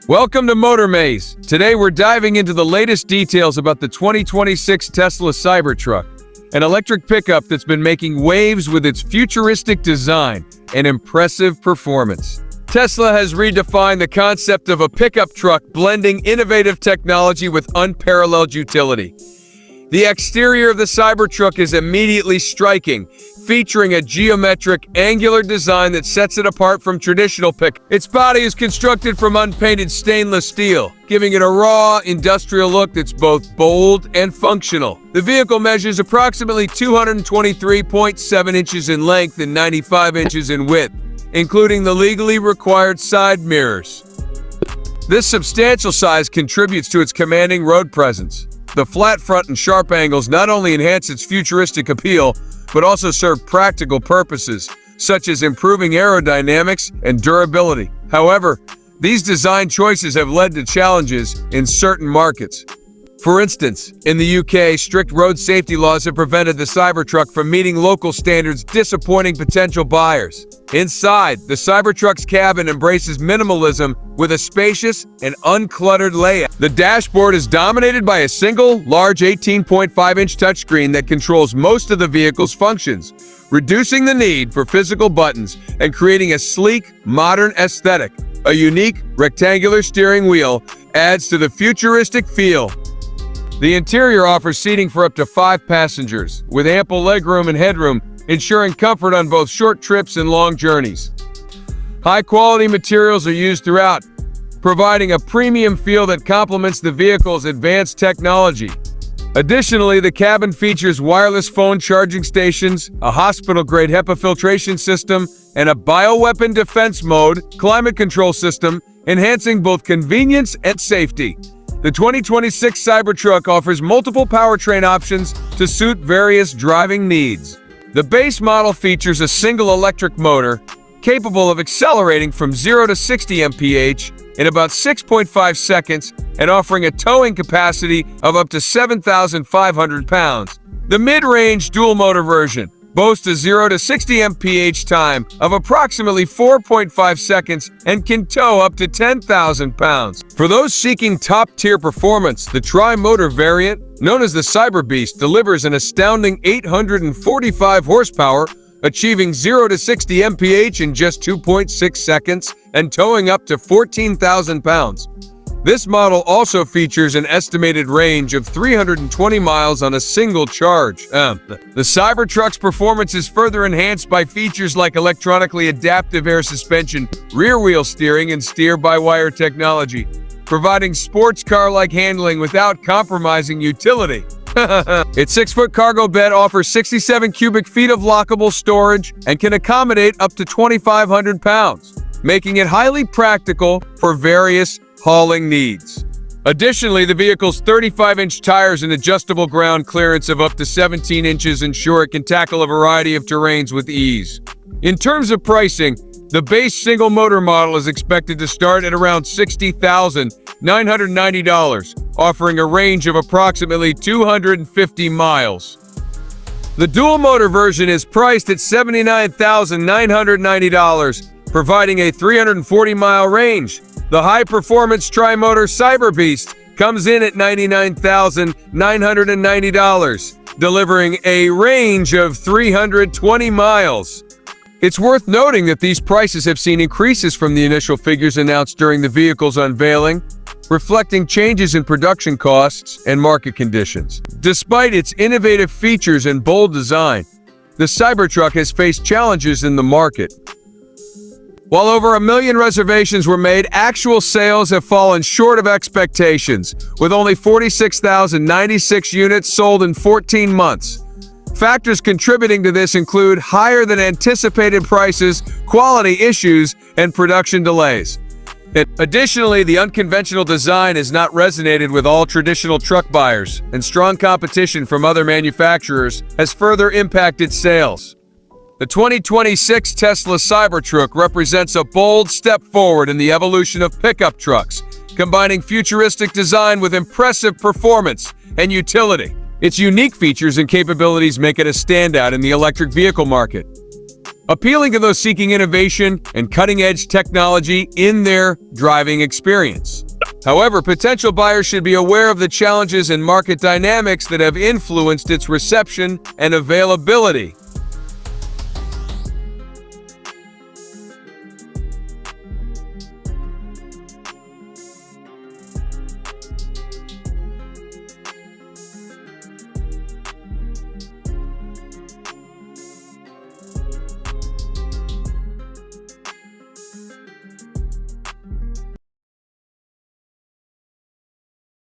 Welcome to Motor Maze. Today we're diving into the latest details about the 2026 Tesla Cybertruck, an electric pickup that's been making waves with its futuristic design and impressive performance. Tesla has redefined the concept of a pickup truck, blending innovative technology with unparalleled utility. The exterior of the Cybertruck is immediately striking, featuring a geometric, angular design that sets it apart from traditional pickups. Its body is constructed from unpainted stainless steel, giving it a raw, industrial look that's both bold and functional. The vehicle measures approximately 223.7 inches in length and 95 inches in width, including the legally required side mirrors. This substantial size contributes to its commanding road presence. The flat front and sharp angles not only enhance its futuristic appeal, but also serve practical purposes, such as improving aerodynamics and durability. However, these design choices have led to challenges in certain markets. For instance, in the UK, strict road safety laws have prevented the Cybertruck from meeting local standards, disappointing potential buyers. Inside, the Cybertruck's cabin embraces minimalism with a spacious and uncluttered layout. The dashboard is dominated by a single, large 18.5-inch touchscreen that controls most of the vehicle's functions, reducing the need for physical buttons and creating a sleek, modern aesthetic. A unique, rectangular steering wheel adds to the futuristic feel. The interior offers seating for up to 5 passengers, with ample legroom and headroom, ensuring comfort on both short trips and long journeys. High-quality materials are used throughout, providing a premium feel that complements the vehicle's advanced technology. Additionally, the cabin features wireless phone charging stations, a hospital-grade HEPA filtration system, and a bioweapon defense mode climate control system, enhancing both convenience and safety. The 2026 Cybertruck offers multiple powertrain options to suit various driving needs. The base model features a single electric motor capable of accelerating from 0 to 60 mph in about 6.5 seconds and offering a towing capacity of up to 7,500 pounds. The mid-range dual-motor version boasts a 0 to 60 mph time of approximately 4.5 seconds and can tow up to 10,000 pounds. For those seeking top-tier performance, the tri-motor variant, known as the Cyber Beast, delivers an astounding 845 horsepower, achieving 0 to 60 mph in just 2.6 seconds and towing up to 14,000 pounds. This model also features an estimated range of 320 miles on a single charge. The Cybertruck's performance is further enhanced by features like electronically adaptive air suspension, rear-wheel steering, and steer-by-wire technology, providing sports car-like handling without compromising utility. Its 6-foot cargo bed offers 67 cubic feet of lockable storage and can accommodate up to 2,500 pounds, making it highly practical for various hauling needs. Additionally, the vehicle's 35-inch tires and adjustable ground clearance of up to 17 inches ensure it can tackle a variety of terrains with ease. In terms of pricing, the base single-motor model is expected to start at around $60,990, offering a range of approximately 250 miles. The dual-motor version is priced at $79,990, providing a 340-mile range. The high-performance tri-motor Cyber Beast comes in at $99,990, delivering a range of 320 miles. It's worth noting that these prices have seen increases from the initial figures announced during the vehicle's unveiling, reflecting changes in production costs and market conditions. Despite its innovative features and bold design, the Cybertruck has faced challenges in the market. While over 1 million reservations were made, actual sales have fallen short of expectations, with only 46,096 units sold in 14 months. Factors contributing to this include higher than anticipated prices, quality issues, and production delays. Additionally, the unconventional design has not resonated with all traditional truck buyers, and strong competition from other manufacturers has further impacted sales. The 2026 Tesla Cybertruck represents a bold step forward in the evolution of pickup trucks, combining futuristic design with impressive performance and utility. Its unique features and capabilities make it a standout in the electric vehicle market. appealing to those seeking innovation and cutting-edge technology in their driving experience. However, potential buyers should be aware of the challenges and market dynamics that have influenced its reception and availability.